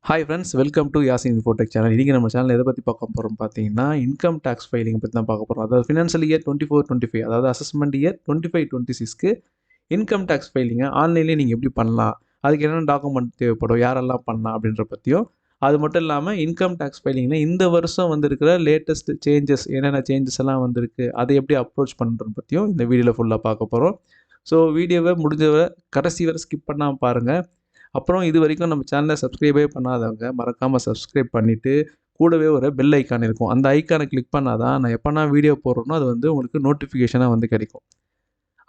Hi friends, welcome to Yasin Infotech channel. இன்றைக்கி நம்ம channel எதை பற்றி பார்க்க போகிறோம் பார்த்தீங்கன்னா, இன்கம் டேக்ஸ் ஃபைலிங் பற்றி தான் பார்க்க போகிறோம். அதாவது ஃபினான்ஷியல் இயர் 24-25, அதாவது அசஸ்மெண்ட் இயர் 25-26க்கு இன்கம் டேக்ஸ் ஃபைலிங்கை ஆன்லைன்லேயே நீங்கள் எப்படி பண்ணலாம், அதுக்கு என்னென்ன டாக்குமெண்ட் தேவைப்படும், யாரெல்லாம் பண்ணலாம் அப்படின்ற பற்றியும், அது மட்டும் இல்லாமல் இன்கம் டேக்ஸ் ஃபைலிங்கில் இந்த வருஷம் வந்திருக்கிற லேட்டஸ்ட் சேஞ்சஸ், என்னென்ன சேஞ்சஸ் எல்லாம் வந்திருக்கு, அதை எப்படி அப்ரோச் பண்ணுறது பற்றியும் இந்த வீடியோவில் ஃபுல்லாக பார்க்க போகிறோம். ஸோ வீடியோவை முடிஞ்சவரை கடைசி வரை ஸ்கிப் பண்ணாமல் பாருங்கள். அப்புறம் இது வரைக்கும் நம்ம சேனலை சப்ஸ்கிரைபே பண்ணாதவங்க மறக்காமல் சப்ஸ்கிரைப் பண்ணிவிட்டு கூடவே ஒரு பெல் ஐக்கான் இருக்கும். அந்த ஐக்கானை கிளிக் பண்ணால் தான் நான் எப்போ நான் வீடியோ போடுறேனோ அது வந்து உங்களுக்கு நோட்டிஃபிகேஷனாக வந்து கிடைக்கும்.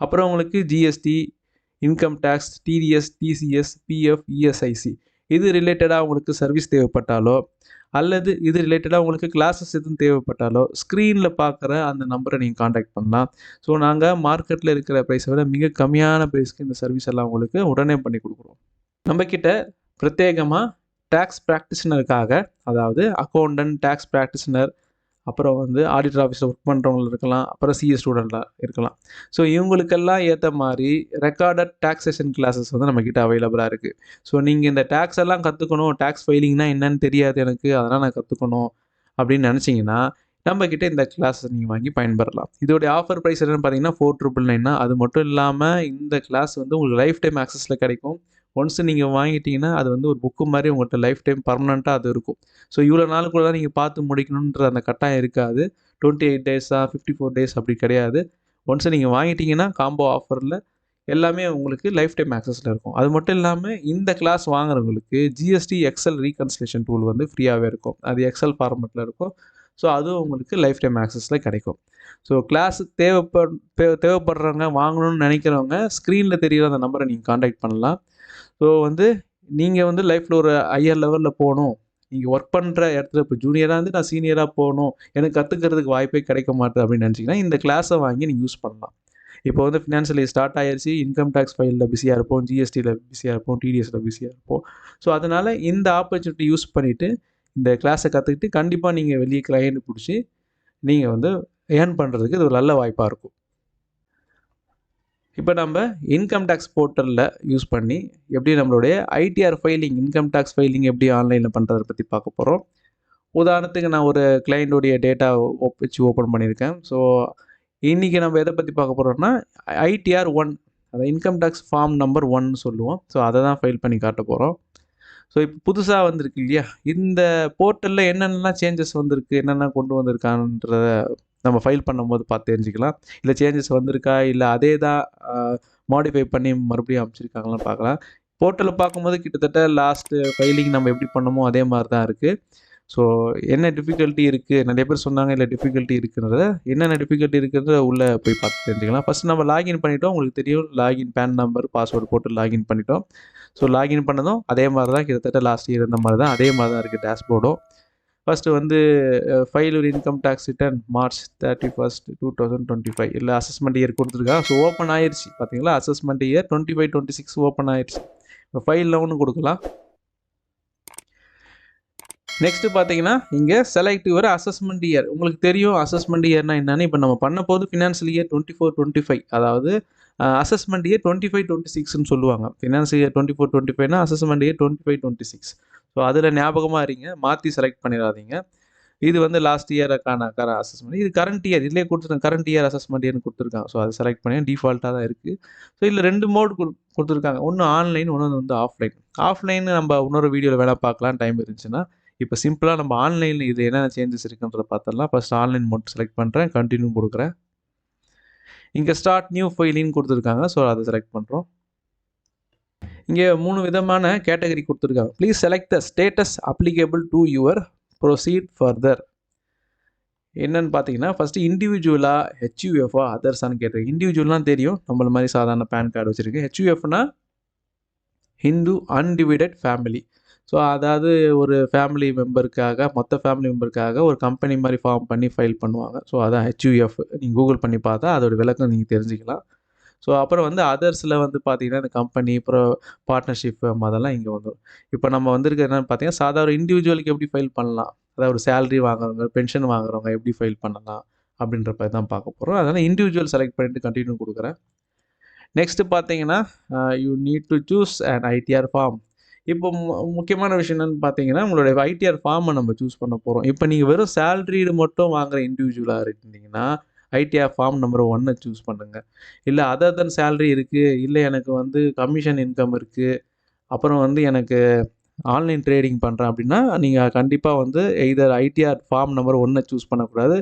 அப்புறம் உங்களுக்கு GST, income tax, TDS, TCS, PF, ESIC இது ரிலேட்டடாக உங்களுக்கு சர்வீஸ் தேவைப்பட்டாலோ அல்லது இது ரிலேட்டடாக உங்களுக்கு கிளாஸஸ் எதுவும் தேவைப்பட்டாலோ ஸ்க்ரீனில் பார்க்குற அந்த நம்பரை நீங்கள் காண்டாக்ட் பண்ணலாம். ஸோ நாங்கள் மார்க்கெட்டில் இருக்கிற ப்ரைஸை விட மிக கம்மியான ப்ரைஸ்க்கு இந்த சர்வீஸ் எல்லாம் உங்களுக்கு உடனே பண்ணி கொடுக்குறோம். நம்மக்கிட்ட பிரத்யேகமாக டேக்ஸ் ப்ராக்டிஷனருக்காக, அதாவது அக்கௌண்டன்ட், டேக்ஸ் ப்ராக்டிஷனர், அப்புறம் வந்து ஆடிட்டர் ஆஃபீஸில் ஒர்க் பண்ணுறவங்க இருக்கலாம், அப்புறம் சிஏ ஸ்டூடெண்ட்டாக இருக்கலாம். ஸோ இவங்களுக்கெல்லாம் ஏற்ற மாதிரி ரெக்கார்டட் டேக்ஸேஷன் கிளாஸஸ் வந்து நம்மக்கிட்ட அவைலபிளாக இருக்குது. ஸோ நீங்கள் இந்த டேக்ஸ் எல்லாம் கற்றுக்கணும், டேக்ஸ் ஃபைலிங்னா என்னன்னு தெரியாது எனக்கு, அதெல்லாம் நான் கற்றுக்கணும் அப்படின்னு நினச்சிங்கன்னா நம்மக்கிட்ட இந்த கிளாஸை நீங்கள் வாங்கி பயன்பெறலாம். இதோடைய ஆஃபர் ப்ரைஸ் என்னென்னு பார்த்தீங்கன்னா 4,999. அது மட்டும் இல்லாமல் இந்த கிளாஸ் வந்து உங்களுக்கு லைஃப் டைம் ஆக்சஸில் கிடைக்கும். ஒன்ஸ் நீங்கள் வாங்கிட்டீங்கன்னா அது வந்து ஒரு புக்கு மாதிரி உங்கள்கிட்ட லைஃப் டைம் பர்மனெண்ட்டாக அது இருக்கும். ஸோ இவ்வளோ நாளுக்குள்ள தான் நீங்கள் பார்த்து முடிக்கணுன்ற அந்த கட்டாயம் இருக்காது. 28 டேஸா 54 டேஸ் அப்படி கிடையாது. ஒன்ஸ் நீங்கள் வாங்கிட்டீங்கன்னா காம்போ ஆஃபரில் எல்லாமே உங்களுக்கு லைஃப் டைம் ஆக்சஸில் இருக்கும். அது மட்டும் இல்லாமல் இந்த கிளாஸ் வாங்குறவங்களுக்கு ஜிஎஸ்டி எக்ஸல் ரீகன்சிலேஷன் டூல் வந்து ஃப்ரீயாகவே இருக்கும். அது எக்ஸல் ஃபார்மெட்டில் இருக்கும். ஸோ அதுவும் உங்களுக்கு லைஃப் டைம் ஆக்சஸில் கிடைக்கும். ஸோ கிளாஸுக்கு தேவைப்படுறவங்க, வாங்கணும்னு நினைக்கிறவங்க ஸ்க்ரீனில் தெரிகிற அந்த நம்பரை நீங்கள் காண்டாக்ட் பண்ணலாம். ஸோ வந்து நீங்கள் வந்து லைஃப்பில் ஒரு ஹையர் லெவலில் போகணும், நீங்கள் ஒர்க் பண்ணுற இடத்துல இப்போ ஜூனியராக இருந்து நான் சீனியராக போகணும், எனக்கு கற்றுக்கிறதுக்கு வாய்ப்பே கிடைக்க மாட்டுது அப்படின்னு நினச்சிங்கன்னா இந்த கிளாஸை வாங்கி நீங்கள் யூஸ் பண்ணலாம். இப்போ வந்து ஃபினான்ஷியலி ஸ்டார்ட் ஆயிடுச்சு, இன்கம் டேக்ஸ் ஃபைலில் பிஸியாக இருப்போம், ஜிஎஸ்டியில் பிஸியாக இருப்போம், டிடிஎஸில் பிஸியாக இருப்போம். ஸோ அதனால் இந்த ஆப்பர்ச்சுனிட்டி யூஸ் பண்ணிவிட்டு இந்த கிளாஸை கற்றுக்கிட்டு கண்டிப்பாக நீங்கள் வெளியே கிளையண்ட் பிடிச்சி நீங்கள் வந்து ஏர்ன் பண்ணுறதுக்கு இது ஒரு நல்ல வாய்ப்பாக இருக்கும். இப்போ நம்ம இன்கம் டேக்ஸ் போர்ட்டலில் யூஸ் பண்ணி எப்படி நம்மளுடைய ITR filing, income tax filing எப்படி ஆன்லைனில் பண்ணுறதை பற்றி பார்க்க போகிறோம். உதாரணத்துக்கு நான் ஒரு கிளைண்ட்டுடைய டேட்டா வச்சு ஓப்பன் பண்ணியிருக்கேன். ஸோ இன்றைக்கி நம்ம எதை பற்றி பார்க்க போகிறோம்னா ஐடிஆர் 1, அதை இன்கம் டேக்ஸ் ஃபார்ம் நம்பர் 1 சொல்லுவோம். ஸோ அதை தான் ஃபைல் பண்ணி காட்ட போகிறோம். ஸோ இப்போ புதுசாக வந்திருக்கு இல்லையா, இந்த போர்ட்டலில் என்னென்னலாம் சேஞ்சஸ் வந்திருக்கு, என்னென்ன கொண்டு வந்திருக்கான்றத நம்ம ஃபைல் பண்ணும்போது பார்த்து தெரிஞ்சுக்கலாம். இல்லை சேஞ்சஸ் வந்திருக்கா, இல்லை அதே தான் மாடிஃபை பண்ணி மறுபடியும் அமைச்சிருக்காங்களான்னு பார்க்கலாம். போர்ட்டலில் பார்க்கும்போது கிட்டத்தட்ட லாஸ்ட்டு ஃபைலிங் நம்ம எப்படி பண்ணமோ அதே மாதிரி தான் இருக்குது. ஸோ என்ன டிஃபிகல்ட்டி இருக்குது, நிறைய பேர் சொன்னாங்க இல்லை டிஃபிகல்ட்டி இருக்குன்றத, என்னென்ன டிஃபிகல்ட்டி இருக்குன்றத உள்ளே போய் பார்த்து தெரிஞ்சுக்கலாம். ஃபஸ்ட் நம்ம லாகின் பண்ணிட்டோம், உங்களுக்கு தெரியும் லாகின் பேன் நம்பர் பாஸ்வேர்டு போட்டு லாகின் பண்ணிட்டோம். ஸோ லாகின் பண்ணதும் அதே மாதிரி தான், கிட்டத்தட்ட லாஸ்ட் இயர் இருந்த மாதிரி தான், அதே மாதிரி தான் இருக்குது டேஷ்போர்டும். ஃபஸ்ட்டு வந்து ஃபைல் ஒரு இன்கம் டேக்ஸ் ரிட்டர்ன் March 31, 2025 இல்லை அசஸ்மெண்ட் இயர் கொடுத்துருக்காங்க. ஸோ ஓப்பன் ஆயிடுச்சு பார்த்தீங்களா, அசஸ்மெண்ட் இயர் 25-26 ஓப்பன் ஆயிடுச்சு. இப்போ ஃபைலில் ஒன்று கொடுக்கலாம். நெக்ஸ்ட்டு பார்த்தீங்கன்னா இங்கே செலக்ட் யுவர் அசஸ்மெண்ட் இயர். உங்களுக்கு தெரியும் அசஸ்மெண்ட் இயர்னா என்னென்னு. இப்போ நம்ம பண்ண போது ஃபினான்ஷியல் இயர் 24-25, அதாவது அசஸ்மெண்ட் இயர் 25-26ன்னு சொல்லுவாங்க. ஃபினான்ஷியல் இயர் 24-25னா அசஸ்மெண்ட் இயர் 25-26. ஸோ அதில் ஞாபகமாக இருங்க, மாற்றி செலக்ட் பண்ணிடாதீங்க. இது வந்து லாஸ்ட் இயருக்கான அசஸ்மெண்ட், இது கரண்ட் இயர், இதிலே கொடுத்துருக்காங்க கரண்ட் இயர் அசஸ்மெண்ட் இயர்னு கொடுத்துருக்காங்க. ஸோ அதை செலக்ட் பண்ணி டிஃபால்ட்டாக தான் இருக்குது. ஸோ இதில் 2 மோட் கொடுத்துருக்காங்க, ஒன்று ஆன்லைன், ஒன்று வந்து ஆஃப்லைன். ஆஃப்லைன் நம்ம இன்னொரு வீடியோவில் வேணால் பார்க்கலாம் டைம் இருந்துச்சுன்னா. இப்போ சிம்பிளாக நம்ம ஆன்லைனில் இது என்னென்ன சேஞ்சஸ் இருக்குன்றத பார்த்துடலாம். ஃபஸ்ட் ஆன்லைன் மோட் செலக்ட் பண்ணுறேன், கண்டினியூ கொடுக்குறேன். இங்கே ஸ்டார்ட் நியூ ஃபைலின்னு கொடுத்துருக்காங்க. ஸோ அதை செலக்ட் பண்ணுறோம். இங்கே 3 விதமான கேட்டகரி கொடுத்துருக்காங்க. Please select the status applicable to your proceed further. என்னென்னு பார்த்தீங்கன்னா ஃபஸ்ட்டு இண்டிவிஜுவலாக, ஹெச்யூஎஃப்ஆ, அதர்ஸான்னு கேட்டிருக்கு. இண்டிவிஜுவல்னால் தெரியும், நம்மள மாதிரி சாதாரண பேன் கார்டு வச்சுருக்கு. ஹெச்யூஎஃப்னா ஹிந்து அன்டிவைடட் ஃபேமிலி. ஸோ அதாவது ஒரு ஃபேமிலி மெம்பருக்காக, மொத்த ஃபேமிலி மெம்பருக்காக ஒரு கம்பெனி மாதிரி ஃபார்ம் பண்ணி ஃபைல் பண்ணுவாங்க. ஸோ அதான் ஹெச்யூஎஃப். நீங்கள் கூகுள் பண்ணி பார்த்தா அதோட விளக்கம் நீங்கள் தெரிஞ்சுக்கலாம். ஸோ அப்புறம் வந்து அதர்ஸில் வந்து பார்த்தீங்கன்னா இந்த கம்பெனி, அப்புறம் பார்ட்னர்ஷிப், அதெல்லாம் இங்கே வந்துடும். இப்போ நம்ம வந்திருக்க என்னென்னு பார்த்தீங்கன்னா சாதாரண இண்டிவிஜுவலுக்கு எப்படி ஃபைல் பண்ணலாம், அதாவது ஒரு சேலரி வாங்குறவங்க, பென்ஷன் வாங்குறவங்க எப்படி ஃபைல் பண்ணலாம் அப்படின்றப்ப தான் பார்க்க போகிறோம். அதனால் இண்டிவிஜுவல் செலக்ட் பண்ணிவிட்டு கண்டினியூ கொடுக்குறேன். நெக்ஸ்ட்டு பார்த்தீங்கன்னா you need to choose and ITR form. இப்போ முக்கியமான விஷயம் என்னன்னு பார்த்தீங்கன்னா, உங்களுடைய ஐடிஆர் ஃபார்மை நம்ம சூஸ் பண்ண போறோம். இப்போ நீங்க வெறும் சேலரிடு மட்டும் வாங்குற இண்டிவிஜுவலா இருந்தீங்கன்னா, ஐடிஆர் ஃபார்ம் நம்பர் 1 சூஸ் பண்ணுங்க. இல்ல அதர் தென் சேலரி இருக்கு, இல்ல எனக்கு வந்து கமிஷன் இன்கம் இருக்கு, அப்புறம் வந்து எனக்கு ஆன்லைன் ட்ரேடிங் பண்ணுறேன் அப்படின்னா, நீங்கள் கண்டிப்பாக வந்து either ITR form number 1 choose பண்ணக்கூடாது.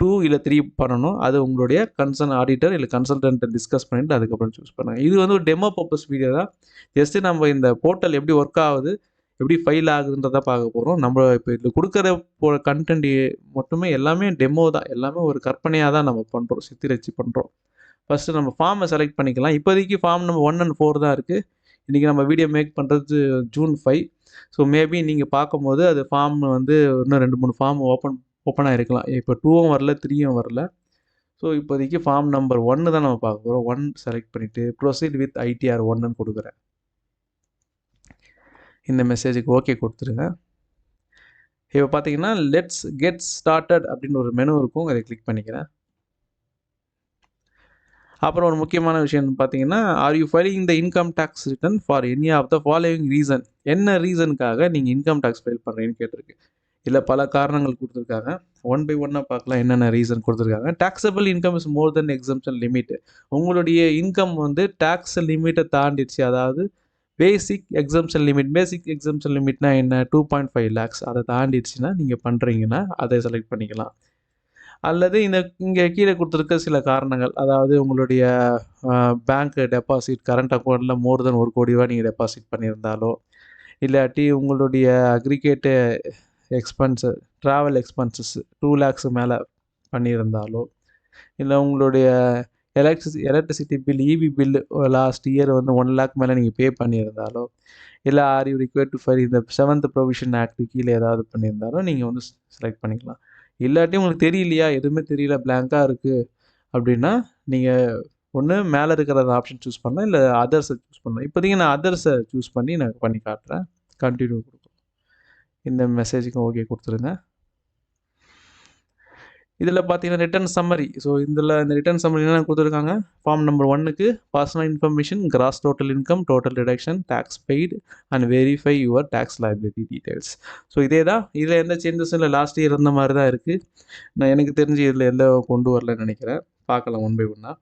2 இல்ல 3 பண்ணணும். அது உங்களுடைய கன்சர்ன் ஆடிட்டர் இல்ல கன்சல்டன்ட்ட டிஸ்கஸ் பண்ணிட்டு அதுக்கப்புறம் சூஸ் பண்ணுங்க. இது வந்து ஒரு டெமோ பர்ப்பஸ் வீடியோ தான். ஜஸ்ட்டு நம்ம இந்த போர்ட்டல் எப்படி ஒர்க் ஆகுது, எப்படி ஃபைல் ஆகுதுன்றத பார்க்க போறோம். நம்ம இப்போ இதில குடுக்குற கன்டென்ட் மட்டுமே எல்லாமே டெமோ தான். எல்லாமே ஒரு கற்பனையா தான் நம்ம பண்றோம். சித்திரச்சு பண்றோம். ஃபர்ஸ்ட்டு நம்ம ஃபார்மை செலக்ட் பண்ணிக்கலாம். இப்போதைக்கு ஃபார்ம் நம்பர் 1 அண்ட் 4 தான் இருக்கு. இன்றைக்கி நம்ம வீடியோ மேக் பண்ணுறது ஜூன் 5. ஸோ மேபி நீங்கள் பார்க்கும்போது அது ஃபார்ம் வந்து இன்னும் 2, 3 ஃபார்ம் ஓப்பன் ஆகிருக்கலாம். இப்போ 2ம் வரல, 3யும் வரல. ஸோ இப்போதைக்கு ஃபார்ம் நம்பர் 1 தான் நம்ம பார்க்க போகிறோம். 1 செலக்ட் பண்ணிவிட்டு ப்ரொசீட் வித் ஐடிஆர் 1ன்னு கொடுக்குறேன். இந்த மெசேஜுக்கு ஓகே கொடுத்துருங்க. இப்போ பார்த்தீங்கன்னா லெட்ஸ் கெட் ஸ்டார்டட் அப்படின்னு ஒரு மெனு இருக்கும். அதை கிளிக் பண்ணிக்கிறேன். அப்புறம் ஒரு முக்கியமான விஷயம் பார்த்தீங்கன்னா, are you filing the income tax return for any of the following reason? என்ன ரீசனுக்காக நீங்கள் இன்கம் டேக்ஸ் ஃபைல் பண்ணுறீங்கன்னு கேட்டிருக்கு. இல்லை பல காரணங்கள் கொடுத்துருக்காங்க. ஒன் பை ஒன்னாக பார்க்கலாம் என்னென்ன ரீசன் கொடுத்துருக்காங்க. Taxable income is more then exemption limit. உங்களுடைய இன்கம் வந்து டேக்ஸ் லிமிட்டை தாண்டிடுச்சு. அதாவது பேசிக் எக்ஸம்ஷன் லிமிட். பேசிக் எக்ஸம்ஷன் லிமிட்னா என்ன? 2.5 lakhs. அதை தாண்டிடுச்சுன்னா நீங்கள் பண்ணுறீங்கன்னா அதை செலக்ட் பண்ணிக்கலாம். அல்லது இங்கே கீழே கொடுத்துருக்க சில காரணங்கள், அதாவது உங்களுடைய பேங்க் டெபாசிட் கரண்ட் அக்கௌண்ட்டில் மோர் தென் 1 கோடி ரூபா நீங்கள் டெபாசிட் பண்ணியிருந்தாலோ, இல்லாட்டி உங்களுடைய aggregate expense travel expenses 2 lakhs மேலே பண்ணியிருந்தாலோ, இல்லை உங்களுடைய electricity bill EB bill last year வந்து 1 lakh மேலே நீங்கள் பே பண்ணியிருந்தாலோ, இல்லை are you required to file இந்த 7th ப்ரொவிஷன் ஆக்ட் கீழே ஏதாவது பண்ணியிருந்தாலும் நீங்கள் வந்து செலக்ட் பண்ணிக்கலாம். இல்லாட்டி உங்களுக்கு தெரியலையா, எதுவுமே தெரியல பிளாங்காக இருக்குது அப்படின்னா, நீங்கள் ஒன்று மேலே இருக்கிற அந்த ஆப்ஷன் சூஸ் பண்ணலாம், இல்லை அதர்ஸை சூஸ் பண்ணலாம். இப்போதைக்கு நான் அதர்ஸை சூஸ் பண்ணி நான் பண்ணி காட்டுறேன். கண்டினியூ கொடுக்கும். இந்த மெசேஜுக்கும் ஓகே கொடுத்துருங்க. இதில் பார்த்தீங்கன்னா ரிட்டர்ன் சம்மரி. ஸோ இந்த ரிட்டர்ன் சம்மரி என்ன கொடுத்துருக்காங்க? ஃபார்ம் நம்பர் 1க்கு personal information, gross total income, total deduction, tax paid and verify your tax liability details. So இதே தான். இதில் எந்த சேஞ்சஸும் இல்லை. லாஸ்ட் இயர் இருந்த மாதிரி தான் இருக்குது. நான் எனக்கு தெரிஞ்சு இதில் எல்லாம் கொண்டு வரலன்னு நினைக்கிறேன். பார்க்கலாம் ஒன் பை ஒன்னாக.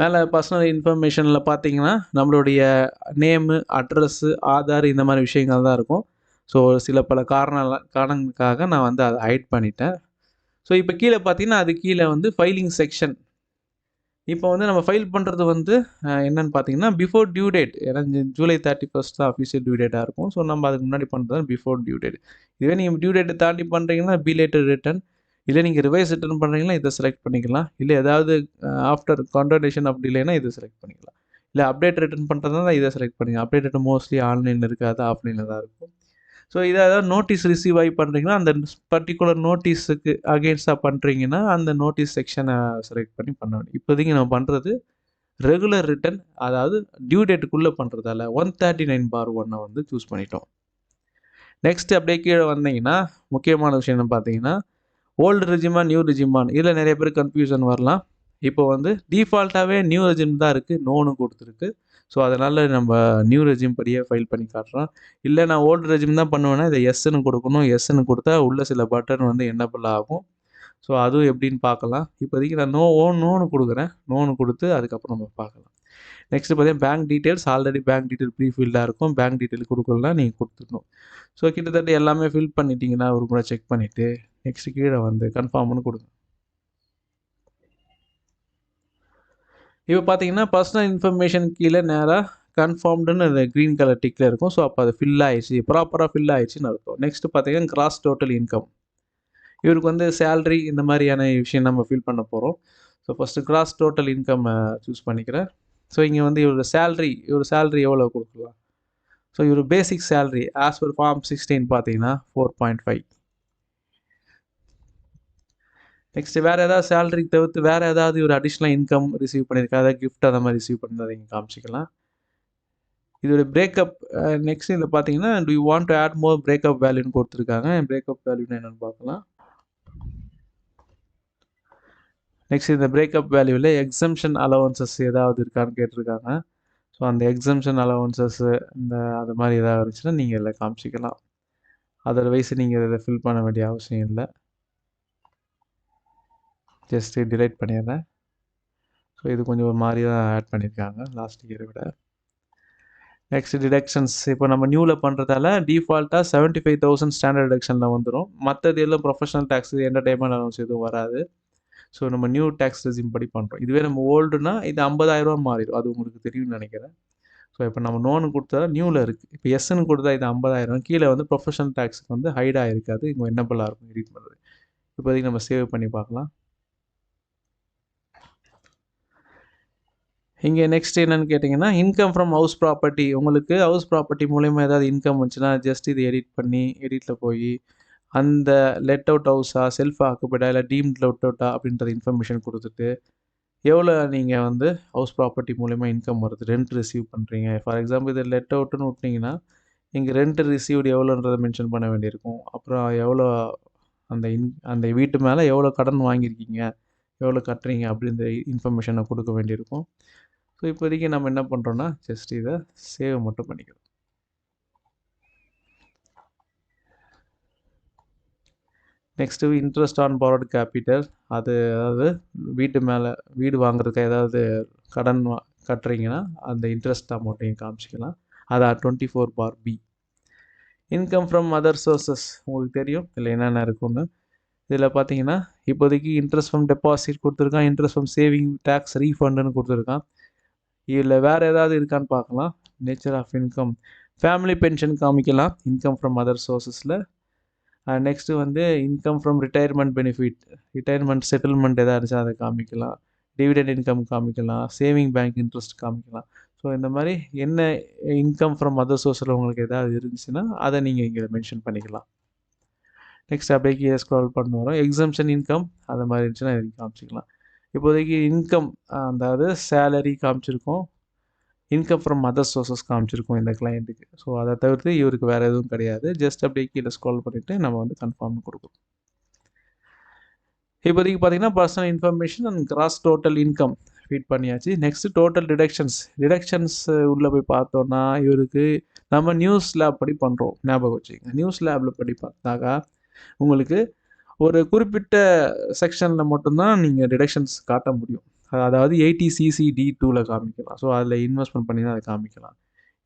மேலே பர்சனல் இன்ஃபர்மேஷனில் பார்த்தீங்கன்னா நம்மளுடைய நேமு, அட்ரஸ்ஸு, ஆதார் இந்த மாதிரி விஷயங்கள் தான் இருக்கும். ஸோ சில பல காரணங்களுக்காக நான் வந்து அதை ஹைட் பண்ணிட்டேன். ஸோ இப்போ கீழே பார்த்தீங்கன்னா அது கீழே வந்து ஃபைலிங் செக்ஷன். இப்போ வந்து நம்ம ஃபைல் பண்ணுறது வந்து என்னென்னு பார்த்தீங்கன்னா பிஃபோர் டியூ டேட். ஏன்னா ஜூலை 31 தான் அஃபிஷியல் டியூ டேட்டாக இருக்கும். ஸோ நம்ம அதுக்கு முன்னாடி பண்ணுறது பிஃபோர் டியூ டேட். இதுவே நீங்கள் டியூ டேட்டை தாண்டி பண்ணுறீங்கன்னா பிலேட்டட் ரிட்டர்ன், இல்லை நீங்கள் ரிவைஸ் ரிட்டர்ன் பண்ணுறீங்கன்னா இதை செலக்ட் பண்ணிக்கலாம். இல்லை ஏதாவது ஆஃப்டர் கான்ட்ரடிக்ஷன் அப்படி இல்லைன்னா இதை செலக்ட் பண்ணிக்கலாம். இல்லை அப்டேட் ரிட்டர்ன் பண்ணுறதுனா இதை செலக்ட் பண்ணிக்கலாம். அப்டேட் ரிட்டர்ன் மோஸ்ட்லி ஆன்லைனில் இருக்காது, ஆஃப்லைனில் தான் இருக்கும். ஸோ இதை ஏதாவது நோட்டீஸ் ரிசீவ் ஆகி பண்ணுறீங்கன்னா அந்த பர்டிகுலர் நோட்டீஸுக்கு அகெயின்ஸ்டாக பண்ணுறீங்கன்னா அந்த நோட்டீஸ் செக்ஷனை செலக்ட் பண்ணி பண்ண வேண்டிய. இப்போதைக்கு நம்ம பண்ணுறது ரெகுலர் ரிட்டர்ன், அதாவது டியூ டேட்டுக்குள்ளே பண்ணுறதால 139/1 வந்து சூஸ் பண்ணிட்டோம். நெக்ஸ்ட் அப்படியே கீழே வந்தீங்கன்னா முக்கியமான விஷயம் என்ன பார்த்தீங்கன்னா ஓல்டு ரெஜிமா நியூ ரெஜிமான். இதில் நிறைய பேர் கன்ஃபியூஷன் வரலாம். இப்போ வந்து டிஃபால்ட்டாகவே நியூ ரெஜிம் தான் இருக்குது, நோன்னு கொடுத்துருக்கு. ஸோ அதனால் நம்ம நியூ ரெஜிம் படியே ஃபைல் பண்ணி காட்டுறோம். இல்லை நான் ஓல்டு ரெஜிம் தான் பண்ணுவேன்னா இதை எஸ்ன்னு கொடுக்கணும். எஸ்ன்னு கொடுத்தா உள்ள சில பட்டன் வந்து என்னபிள் ஆகும். ஸோ அதுவும் எப்படின்னு பார்க்கலாம். இப்போதைக்கு நான் நோன்னு கொடுக்குறேன். நோன்னு கொடுத்து அதுக்கப்புறம் நம்ம பார்க்கலாம். நெக்ஸ்ட்டு பார்த்தீங்கன்னா bank details. Already bank detail pre ஃபில்டாக இருக்கும். பேங்க் டீட்டெயில் கொடுக்கலாம், நீங்கள் கொடுத்துடணும். ஸோ கிட்டத்தட்ட எல்லாமே ஃபில் பண்ணிட்டீங்கன்னா ஒரு முறை செக் பண்ணிவிட்டு நெக்ஸ்ட்டு கீழே வந்து கன்ஃபார்ம்னு கொடுங்க. இப்போ பார்த்தீங்கன்னா பர்சனல் இன்ஃபர்மேஷன் கீழே நேராக கன்ஃபார்ம்டுன்னு அந்த க்ரீன் கலர் டிக்கில் இருக்கும். ஸோ அப்போ அது ஃபில் ஆயிடுச்சு, ப்ராப்பராக ஃபில் ஆயிடுச்சுன்னு அர்த்தம். நெக்ஸ்ட்டு பார்த்தீங்கன்னா கிராஸ் டோட்டல் இன்கம். இவருக்கு வந்து சேல்ரி இந்த மாதிரியான விஷயம் நம்ம ஃபில் பண்ண போகிறோம். So first cross total income choose பண்ணிக்கிறேன். ஸோ இங்கே வந்து இவரோட சேல்ரி எவ்வளோ கொடுக்கலாம்? ஸோ இவர் basic salary as per form 16 பார்த்தீங்கன்னா 4.5. நெக்ஸ்ட்டு வேறு ஏதாவது சேலரி தவிர்த்து வேறு ஏதாவது ஒரு அடிஷ்னல் இன்கம் ரிசீவ் பண்ணியிருக்கா, ஏதாவது கிஃப்ட் அந்த மாதிரி ரிசீவ் பண்ணி இங்கே காமிச்சிக்கலாம். இதோட பிரேக்கப் நெக்ஸ்ட் இதில் பார்த்தீங்கன்னா do you want to add more breakup வேல்யூன்னு கொடுத்துருக்காங்க. பிரேக்கப் வேல்யூன்னு என்னென்னு பார்க்கலாம். நெக்ஸ்ட் இந்த பிரேக்கப் வேல்யூவில் எக்ஸம்ஷன் அலவன்சஸ் ஏதாவது இருக்கான்னு கேட்டிருக்காங்க. ஸோ அந்த எக்ஸம்ஷன் அலவன்சஸ்ஸு அது மாதிரி ஏதாவது இருந்துச்சுன்னா நீங்கள் இதில் காமிச்சிக்கலாம். அதர்வைஸ் நீங்கள் இதை ஃபில் பண்ண வேண்டிய அவசியம் இல்லை. ஜஸ்ட்டு டிலைட் பண்ணிடுறேன். ஸோ இது கொஞ்சம் ஒரு மாதிரி தான் ஆட் பண்ணியிருக்காங்க லாஸ்ட் இயரை விட. நெக்ஸ்ட் டிடக்ஷன்ஸ் இப்போ நம்ம நியூவில் பண்ணுறதால டிஃபால்ட்டாக 75,000 ஸ்டாண்டர்ட் டிடக்ஷனில் வந்துடும். மற்றது எல்லாம் ப்ரொஃபஷனல் டேக்ஸ் என்டர்டைன்மெண்ட் அலவன்ஸ் எதுவும் வராது. ஸோ நம்ம நியூ டேக்ஸ் ரெஜிம் படி பண்ணுறோம். இதுவே நம்ம ஓல்டுனா இது 50,000 மாறிடும். அது உங்களுக்கு தெரியும்னு நினைக்கிறேன். ஸோ இப்போ நம்ம நோனு கொடுத்தா நியூவில் இருக்குது. இப்போ எஸ்ன்னு கொடுத்தா இது 50,000. கீழே வந்து ப்ரொஃபஷனல் டேக்ஸுக்கு வந்து ஹைடாக இருக்காது. இங்கே என்னபிளாக இருக்கும் எடிட் பண்ணுறது. இப்போதைக்கு நம்ம சேவ் பண்ணி பார்க்கலாம். இங்கே நெக்ஸ்ட் என்னென்னு கேட்டிங்கன்னா இன்கம் ஃப்ரம் ஹவுஸ் ப்ராப்பர்ட்டி. உங்களுக்கு ஹவுஸ் ப்ராப்பர்ட்டி மூலயமா ஏதாவது இன்கம் வந்துச்சுன்னா ஜஸ்ட் இது எடிட் பண்ணி எடிட்டில் போய் அந்த லெட் அவுட் ஹவுஸா செல்ஃப் ஆக்குபைடா இல்லை டீம்ட் லெட் அவுட்டா அப்படின்றது இன்ஃபர்மேஷன் கொடுத்துட்டு எவ்வளோ நீங்கள் வந்து ஹவுஸ் ப்ராப்பர்ட்டி மூலயமா இன்கம் வருது, ரெண்ட் ரிசீவ் பண்ணுறீங்க. ஃபார் எக்ஸாம்பிள் இது லெட் அவுட்டுன்னு விட்டிங்கன்னா இங்கே ரெண்ட் ரிசீவ்டு எவ்வளோன்றதை மென்ஷன் பண்ண வேண்டியிருக்கும். அப்புறம் எவ்வளோ அந்த வீட்டு மேலே எவ்வளோ கடன் வாங்கியிருக்கீங்க, எவ்வளோ கட்டுறீங்க அப்படின்ற இன்ஃபர்மேஷனை கொடுக்க வேண்டியிருக்கும். ஸோ இப்போதைக்கு நம்ம என்ன பண்ணுறோன்னா ஜஸ்ட் இதை சேவ் மட்டும் பண்ணிக்கிறோம். Next interest on borrowed capital. அதாவது வீடு வாங்குறதுக்கு ஏதாவது கடன் கட்டுறீங்கன்னா அந்த இன்ட்ரெஸ்ட் அமௌண்ட்டையும் காமிச்சிக்கலாம். அதான் 24(b). Income from other sources உங்களுக்கு தெரியும் இதில் என்னென்ன இருக்குன்னு. இதில் பார்த்தீங்கன்னா இப்போதைக்கு இன்ட்ரெஸ்ட் ஃப்ரம் டெபாசிட் கொடுத்துருக்கான், இன்ட்ரெஸ்ட் ஃப்ரம் சேவிங், டேக்ஸ் ரீஃபண்டுன்னு கொடுத்துருக்கான். இதில் வேறு ஏதாவது இருக்கான்னு பார்க்கலாம். Nature of income, family pension காமிக்கலாம் இன்கம் ஃப்ரம் அதர் சோர்ஸஸில். நெக்ஸ்ட்டு வந்து income from retirement benefit, retirement settlement எதாவது இருந்துச்சா அதை காமிக்கலாம். டிவிடெண்ட் இன்கம் காமிக்கலாம், சேவிங் பேங்க் இன்ட்ரெஸ்ட் காமிக்கலாம். ஸோ இந்த மாதிரி என்ன இன்கம் ஃப்ரம் அதர் சோர்ஸில் உங்களுக்கு எதாவது இருந்துச்சுன்னா அதை நீங்கள் இங்கே மென்ஷன் பண்ணிக்கலாம். நெக்ஸ்ட் அப்படியே கீழே ஸ்க்ரால் பண்ண வரோம். எக்ஸம்ஷன் இன்கம் அது மாதிரி இருந்துச்சுன்னா இதை காமிச்சிக்கலாம். இப்போதைக்கு இன்கம் அதாவது சேலரி காமிச்சிருக்கோம், இன்கம் ஃப்ரம் அதர் சோர்ஸஸ் காமிச்சிருக்கோம் இந்த கிளைண்ட்டுக்கு. ஸோ அதை தவிர்த்து இவருக்கு வேறு எதுவும் கிடையாது. ஜஸ்ட் அப்படியே கீழே ஸ்க்ரால் பண்ணிவிட்டு நம்ம வந்து கன்ஃபார்ம் கொடுக்குறோம். இப்போதைக்கு பார்த்தீங்கன்னா personal information and gross total income feed பண்ணியாச்சு. நெக்ஸ்ட்டு டோட்டல் டிடக்ஷன்ஸ் உள்ளே போய் பார்த்தோன்னா இவருக்கு நம்ம நியூஸ் லேப் படி பண்ணுறோம். ஞாபகம் வச்சுக்கோங்க, நியூஸ் லேபில் படி பார்த்தாக்கா உங்களுக்கு ஒரு குறிப்பிட்ட செக்ஷனில் மட்டும்தான் நீங்கள் டிடக்ஷன்ஸ் காட்ட முடியும். அதாவது 80CC(D)(2)ல் காமிக்கலாம். ஸோ அதில் இன்வெஸ்ட்மெண்ட் பண்ணி தான் அதை காமிக்கலாம்.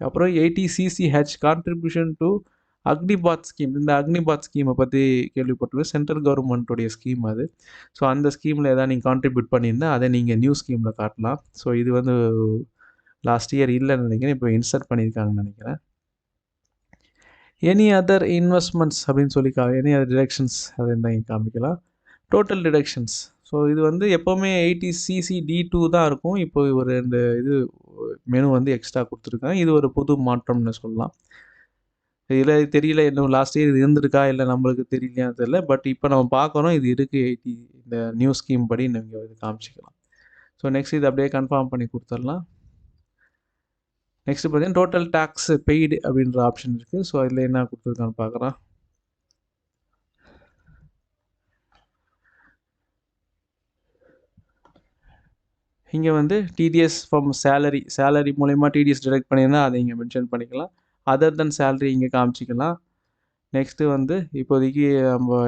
அப்புறம் 80CC(H) contribution to Agnipath scheme. இந்த அக்னிபாத் ஸ்கீமை பற்றி கேள்விப்பட்டிருக்கேன். சென்ட்ரல் கவர்மெண்ட்டுடைய ஸ்கீம் அது. ஸோ அந்த ஸ்கீமில் எதாவது நீங்கள் கான்ட்ரிபியூட் பண்ணியிருந்தால் அதை நீங்கள் நியூ ஸ்கீமில் காட்டலாம். ஸோ இது வந்து லாஸ்ட் இயர் இல்லைன்னு நினைக்கிறேன், இப்போ இன்சர்ட் பண்ணியிருக்காங்கன்னு நினைக்கிறேன். எனி அதர் இன்வெஸ்ட்மெண்ட்ஸ் அப்படின்னு சொல்லி எனி அதர் டிடக்ஷன்ஸ் அதை தான் இங்கே காமிக்கலாம். Total deductions. ஸோ இது வந்து எப்போவுமே 80CC(D)(2) தான் இருக்கும். இப்போ ஒரு இந்த இது மெனு வந்து எக்ஸ்ட்ரா கொடுத்துருக்காங்க. இது ஒரு புது மாற்றம்னு சொல்லலாம். இதில் தெரியல இன்னும் லாஸ்ட் இயர் இது இருந்திருக்கா இல்லை நம்மளுக்கு தெரியலையான்னு தெரியல. பட் இப்போ நம்ம பார்க்குறோம் இது இருக்குது. இந்த நியூ ஸ்கீம் படி நீங்கள் இது காமிச்சிக்கலாம். ஸோ நெக்ஸ்ட் இது அப்படியே கன்ஃபார்ம் பண்ணி கொடுத்துடலாம். நெக்ஸ்ட் பார்த்தீங்கன்னா டோட்டல் டேக்ஸ் பெய்டு அப்படின்ற ஆப்ஷன் இருக்குது. ஸோ அதில் என்ன கொடுத்துருக்கான்னு பார்க்குறோம். இங்கே வந்து டிடிஎஸ் ஃப்ரம் சேலரி மூலயமா டிடிஎஸ் டிடக்ட் பண்ணியிருந்தால் அதை இங்கே மென்ஷன் பண்ணிக்கலாம். அதர் தென் சேலரி இங்கே காமிச்சிக்கலாம். நெக்ஸ்ட்டு வந்து இப்போதைக்கு நம்ம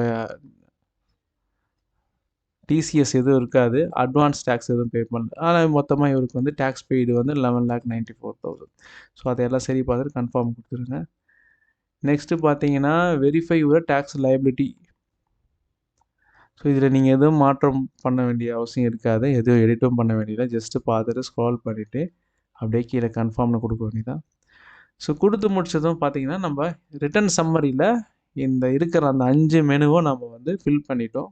டிசிஎஸ் எதுவும் இருக்காது, அட்வான்ஸ் டேக்ஸ் எதுவும் பே பண்ணல. ஆனால் மொத்தமாக இவருக்கு வந்து டேக்ஸ் பெய்டு வந்து 11,94,000. ஸோ அதையெல்லாம் சரி பார்த்துட்டு கன்ஃபார்ம் கொடுத்துருங்க. நெக்ஸ்ட்டு பார்த்தீங்கன்னா verify your tax liability. So இதில் நீங்கள் எதுவும் மாற்றம் பண்ண வேண்டிய அவசியம் இருக்காது, எதுவும் எடிட்டும் பண்ண வேண்டியதில்லை. ஜஸ்ட்டு பார்த்துட்டு ஸ்க்ரால் பண்ணிவிட்டு அப்படியே கீழே கன்ஃபார்ம்னு கொடுக்க வேண்டியதான். ஸோ கொடுத்து முடிச்சதும் பார்த்தீங்கன்னா நம்ம ரிட்டன் சம்மரியில் இந்த இருக்கிற அந்த 5 மெனுவும் நம்ம வந்து ஃபில் பண்ணிட்டோம்.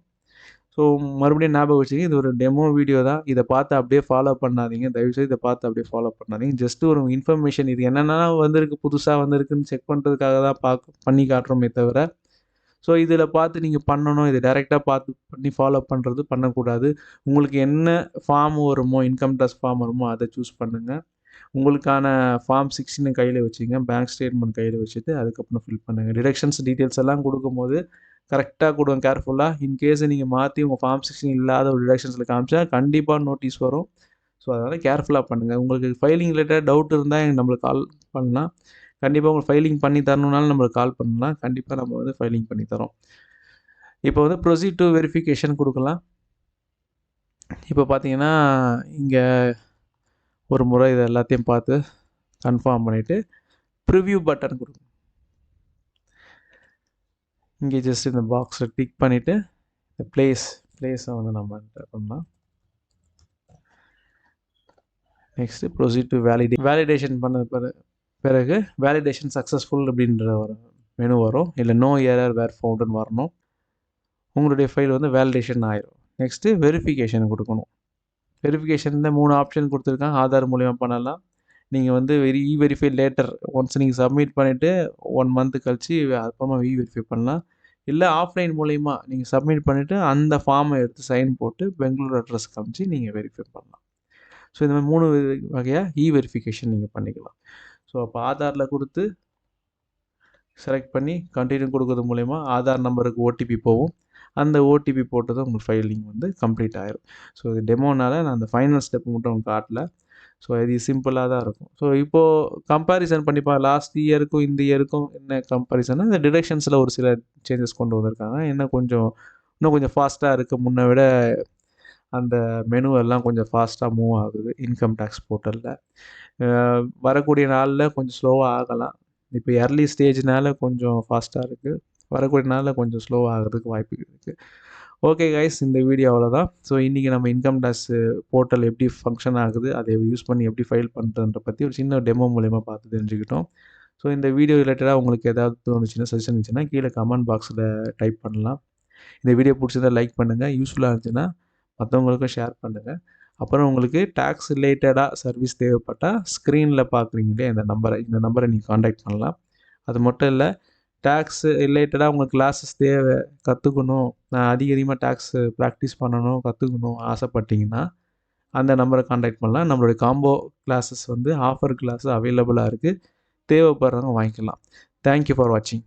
ஸோ மறுபடியும் ஞாபகம் வச்சுக்கோங்க, இது ஒரு டெமோ வீடியோ தான். இதை பார்த்து அப்படியே ஃபாலோ பண்ணாதீங்க, தயவுசெய்து இதை பார்த்து அப்படியே ஃபாலோ பண்ணாதீங்க. ஜஸ்ட்டு ஒரு இன்ஃபர்மேஷன், இது என்னென்ன வந்திருக்கு புதுசாக வந்திருக்குன்னு செக் பண்ணுறதுக்காக தான் பண்ணி காட்டுறோமே தவிர, ஸோ இதில் பார்த்து நீங்கள் பண்ணணும், இதை டைரெக்டாக பார்த்து பண்ணி ஃபாலோ பண்ணுறது பண்ணக்கூடாது. உங்களுக்கு என்ன ஃபார்ம் வருமோ, இன்கம் டேக்ஸ் ஃபார்ம் வருமோ அதை சூஸ் பண்ணுங்கள். உங்களுக்கான ஃபார்ம் 16 கையில் வச்சுங்க, பேங்க் ஸ்டேட்மெண்ட் கையில் வச்சுட்டு அதுக்கப்புறம் ஃபில் பண்ணுங்கள். டிடக்ஷன்ஸ் டீட்டெயில்ஸ் எல்லாம் கொடுக்கும்போது கரெக்டாக கொடுங்க, கேர்ஃபுல்லாக. இன்கேஸ் நீங்கள் மாற்றி உங்கள் ஃபார்ம் 16 இல்லாத ஒரு டிடக்ஷன்ஸில் காமிச்சா கண்டிப்பாக நோட்டீஸ் வரும். ஸோ அதனால் கேர்ஃபுல்லாக பண்ணுங்கள். உங்களுக்கு ஃபைலிங் ரிலேட்டட் டவுட் இருந்தால் நம்மளுக்கு கால் பண்ணலாம். கண்டிப்பாக உங்களுக்கு ஃபைலிங் பண்ணி தரணுன்னாலும் நம்மளுக்கு கால் பண்ணலாம். கண்டிப்பாக நம்ம வந்து ஃபைலிங் பண்ணி தரோம். இப்போ வந்து ப்ரொசீட் டு வெரிஃபிகேஷன் கொடுக்கலாம். இப்போ பார்த்தீங்கன்னா இங்கே ஒரு முறை இது எல்லாத்தையும் பார்த்து கன்ஃபார்ம் பண்ணிவிட்டு ப்ரிவ்யூ பட்டன் கொடுங்க. இங்கே ஜஸ்ட் இந்த பாக்ஸில் டிக் பண்ணிவிட்டு இந்த பிளேஸை வந்து நம்ம என்டர் பண்ணலாம். நெக்ஸ்ட்டு ப்ரொசீட் டு வேலிடேஷன் பண்ண பிறகு வேலிடேஷன் சக்ஸஸ்ஃபுல் அப்படின்ற ஒரு மெனு வரும். இல்லை நோ எரர் வேர் ஃபவுண்டுன்னு வரணும். உங்களுடைய ஃபைல் வந்து வேலிடேஷன் ஆயிரும். நெக்ஸ்ட்டு வெரிஃபிகேஷன் கொடுக்கணும். வெரிஃபிகேஷனில் 3 ஆப்ஷன் கொடுத்துருக்காங்க. ஆதார் மூலிமா பண்ணலாம். நீங்கள் வந்து வெரிஃபை லேட்டர் ஒன்ஸ் நீங்கள் சப்மிட் பண்ணிவிட்டு 1 மந்த் கழிச்சு அப்புறமா வெரிஃபை பண்ணலாம். இல்லை ஆஃப்லைன் மூலிமா நீங்கள் சப்மிட் பண்ணிவிட்டு அந்த ஃபார்மை எடுத்து சைன் போட்டு பெங்களூர் அட்ரஸ் காமிச்சு நீங்கள் வெரிஃபை பண்ணலாம். ஸோ இந்த மாதிரி 3 வகையாக வெரிஃபிகேஷன் நீங்கள் பண்ணிக்கலாம். ஸோ அப்போ ஆதாரில் கொடுத்து செலக்ட் பண்ணி கண்டினியூ கொடுக்கறது மூலயமா ஆதார் நம்பருக்கு ஓடிபி போகும். அந்த ஓடிபி போட்டதும் உங்கள் ஃபைலிங் வந்து கம்ப்ளீட் ஆயிரும். ஸோ இது டெமோனால் நான் அந்த ஃபைனல் ஸ்டெப் மட்டும் உங்களுக்கு காட்டல. ஸோ இது சிம்பிளாக தான் இருக்கும். ஸோ இப்போது கம்பேரிசன் பண்ணிப்பா லாஸ்ட் இயருக்கும் இந்த இயருக்கும் என்ன கம்பேரிசன்னா இந்த டிடெக்ஷன்ஸில் ஒரு சில சேஞ்சஸ் கொண்டு வந்திருக்காங்க. இன்னும் கொஞ்சம் ஃபாஸ்ட்டாக இருக்குது. முன்னை விட அந்த மெனு எல்லாம் கொஞ்சம் ஃபாஸ்ட்டாக மூவ் ஆகுது இன்கம் டேக்ஸ் போர்ட்டலில். வரக்கூடிய நாளில் கொஞ்சம் ஸ்லோவாக ஆகலாம். இப்போ எர்லி ஸ்டேஜ்னால கொஞ்சம் ஃபாஸ்ட்டாக இருக்குது. வரக்கூடிய நாளில் கொஞ்சம் ஸ்லோவாக ஆகிறதுக்கு வாய்ப்பு இருக்குது. ஓகே கைஸ், இந்த வீடியோ அவ்வளோதான். ஸோ இன்றைக்கி நம்ம இன்கம் டேக்ஸ் போர்ட்டல் எப்படி ஃபங்க்ஷன் ஆகுது, அதை யூஸ் பண்ணி எப்படி ஃபைல் பண்ணுறதுன்ற பற்றி ஒரு சின்ன டெமோ மூலயமா பார்த்து தெரிஞ்சுக்கிட்டோம். ஸோ இந்த வீடியோ ரிலேட்டடாக உங்களுக்கு ஏதாவது தோணுச்சுன்னா சஜஷன் இருந்துச்சுன்னா கீழே கமெண்ட் பாக்ஸில் டைப் பண்ணலாம். இந்த வீடியோ பிடிச்சதா லைக் பண்ணுங்கள். யூஸ்ஃபுல்லாக இருந்துச்சுன்னா மற்றவங்களுக்கும் ஷேர் பண்ணுங்கள். அப்புறம் உங்களுக்கு டேக்ஸ் ரிலேட்டடாக சர்வீஸ் தேவைப்பட்டால் ஸ்க்ரீனில் பார்க்குறீங்களே இந்த நம்பரை நீங்கள் காண்டாக்ட் பண்ணலாம். அது மட்டும் இல்லை, டேக்ஸ் ரிலேட்டடாக உங்களுக்கு கிளாஸஸ் கற்றுக்கணும், நான் அதிகமாக டேக்ஸ் ப்ராக்டிஸ் பண்ணணும், கற்றுக்கணும் ஆசைப்பட்டீங்கன்னா அந்த நம்பரை காண்டாக்ட் பண்ணலாம். நம்மளுடைய காம்போ கிளாஸஸ் வந்து ஆஃபர் கிளாஸஸ் அவைலபிளாக இருக்குது. தேவைப்படுறவங்க வாங்கிக்கலாம். தேங்க்யூ ஃபார் வாட்சிங்.